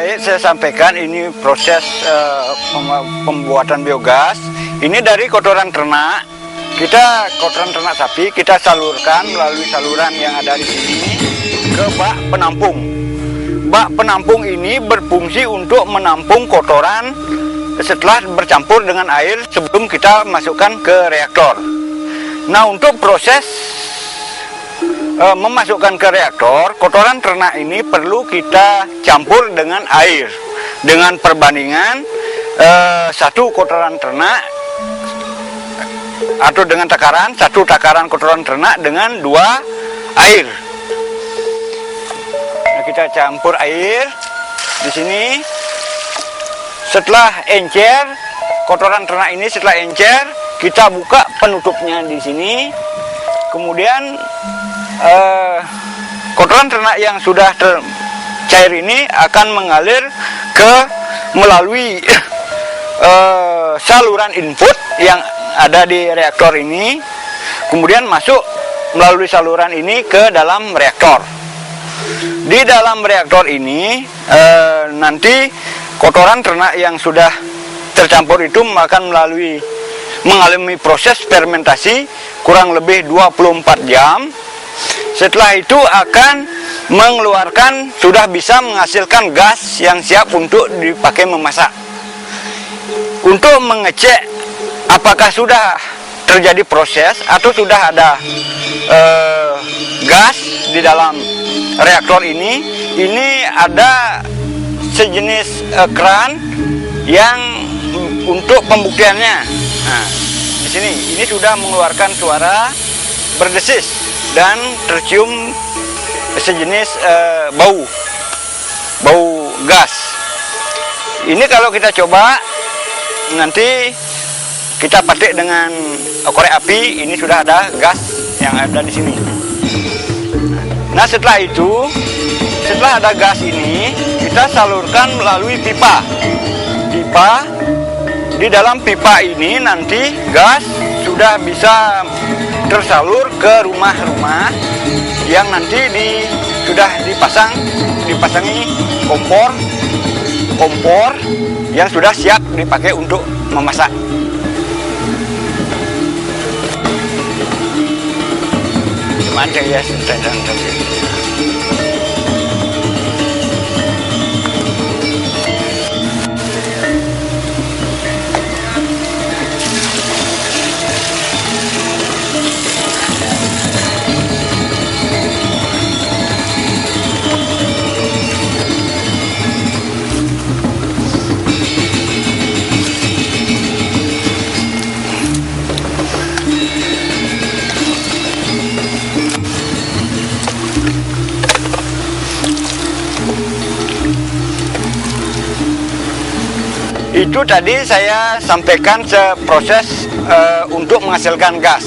baik, saya sampaikan ini proses pembuatan biogas. Ini dari kotoran ternak. Kotoran ternak sapi kita salurkan melalui saluran yang ada di sini ke bak penampung. Bak penampung ini berfungsi untuk menampung kotoran setelah bercampur dengan air sebelum kita masukkan ke reaktor. Nah, untuk proses memasukkan ke reaktor, kotoran ternak ini perlu kita campur dengan air dengan perbandingan satu kotoran ternak atau dengan satu takaran kotoran ternak dengan 2 air. Nah, kita campur air di sini. Setelah encer, kotoran ternak ini setelah encer, kita buka penutupnya di sini. Kemudian kotoran ternak yang sudah cair ini akan mengalir melalui saluran input yang ada di reaktor ini, kemudian masuk melalui saluran ini ke dalam reaktor. Di dalam reaktor ini nanti kotoran ternak yang sudah tercampur itu akan mengalami proses fermentasi kurang lebih 24 jam. Setelah itu akan sudah bisa menghasilkan gas yang siap untuk dipakai memasak. Untuk mengecek apakah sudah terjadi proses atau sudah ada gas di dalam reaktor ini ada sejenis keran yang untuk pembuktiannya. Nah, di sini ini sudah mengeluarkan suara berdesis dan tercium sejenis bau gas. Ini kalau kita coba nanti kita patik dengan korek api, ini sudah ada gas yang ada di sini. Nah, setelah ada gas ini, kita salurkan melalui pipa. Di dalam pipa ini nanti gas sudah bisa tersalur ke rumah-rumah yang nanti sudah dipasangi kompor yang sudah siap dipakai untuk memasak. Cuman ya itu tadi saya sampaikan proses untuk menghasilkan gas.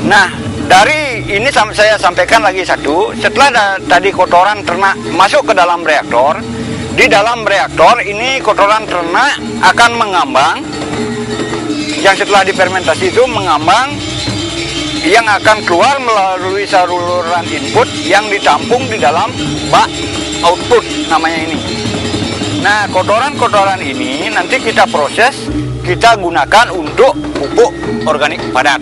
Nah, dari ini saya sampaikan lagi satu, setelah tadi kotoran ternak masuk ke dalam reaktor, di dalam reaktor ini kotoran ternak akan mengambang, yang setelah difermentasi itu mengambang, yang akan keluar melalui saluran input yang ditampung di dalam bak output namanya ini. Nah, kotoran-kotoran ini nanti kita proses, kita gunakan untuk pupuk organik padat.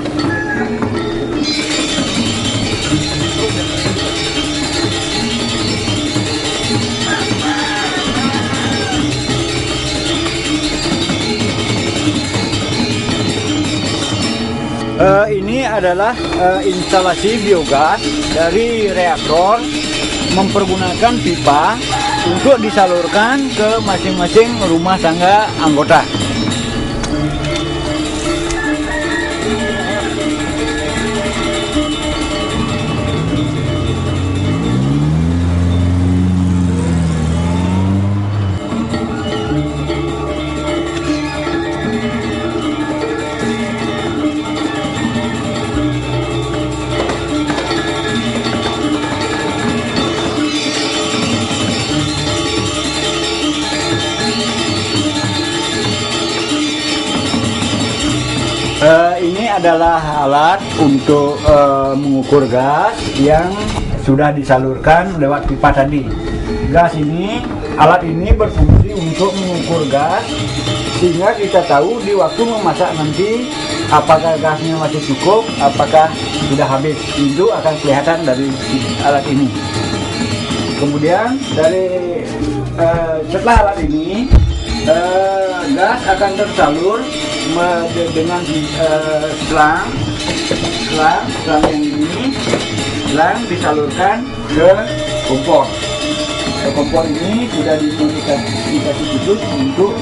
Ini adalah instalasi biogas dari reaktor mempergunakan pipa untuk disalurkan ke masing-masing rumah tangga anggota. Ini adalah alat untuk mengukur gas yang sudah disalurkan lewat pipa tadi. Gas ini Alat ini berfungsi untuk mengukur gas sehingga kita tahu di waktu memasak nanti apakah gasnya masih cukup, apakah sudah habis. Itu akan kelihatan dari alat ini. Kemudian setelah alat ini gas akan tersalur dengan selang yang ini, selang disalurkan ke kompor. Kompor ini sudah dikasih khusus untuk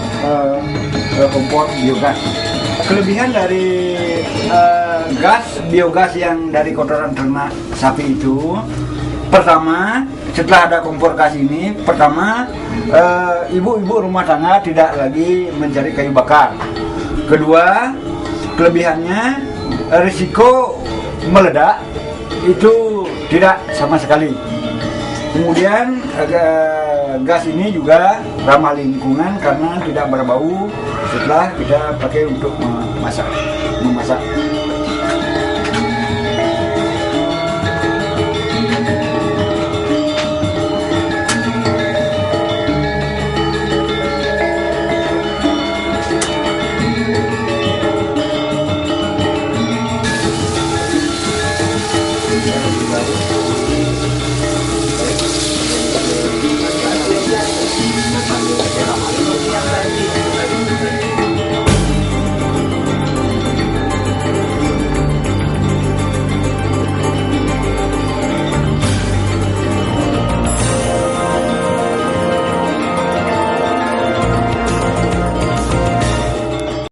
kompor biogas. Kelebihan dari biogas yang dari kotoran ternak sapi itu, pertama, setelah ada kompor gas ini, ibu-ibu rumah tangga tidak lagi mencari kayu bakar. Kedua, kelebihannya risiko meledak itu tidak sama sekali. Kemudian gas ini juga ramah lingkungan karena tidak berbau setelah kita pakai untuk memasak.